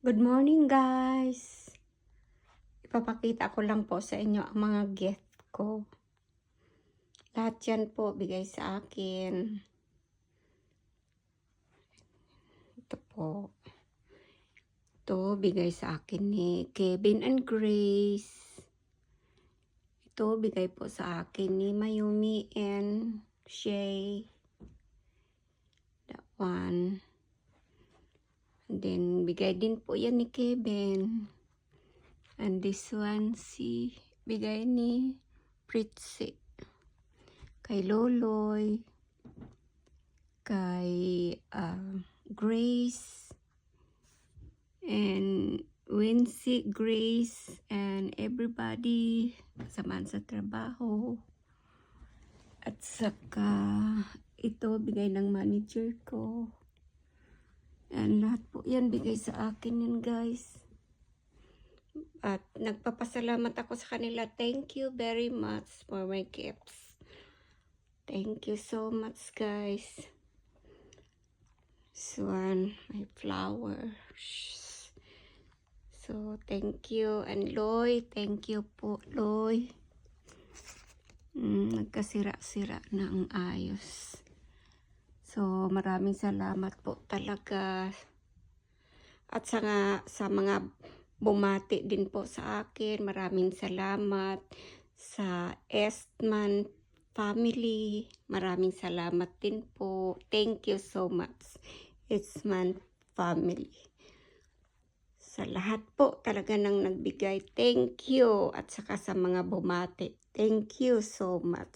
Good morning guys! Ipapakita ko lang po sa inyo ang mga gift ko. Lahat yan po bigay sa akin. Ito po. Ito bigay sa akin ni Kevin and Grace. Ito bigay po sa akin ni Mayumi and Shay. That one. And then bigay din po yan ni Kevin. And this one bigay ni Pritzy. Kay Loloy. Kay Grace. And Wincy, Grace, and everybody. Samahan sa trabaho. At saka ito bigay ng manager ko. And lahat po yan bigay sa akin yan guys. At nagpapasalamat ako sa kanila. Thank you very much for my gifts. Thank you so much guys. This one, my flowers. So, thank you. And Loy, thank you po, Loy. Nagkasira-sira na ang ayos. So, maraming salamat po talaga. At sa mga bumati din po sa akin, maraming salamat. Sa Estman family, maraming salamat din po. Thank you so much, Estman family. Sa lahat po talaga nang nagbigay, thank you. At saka sa mga bumati, thank you so much.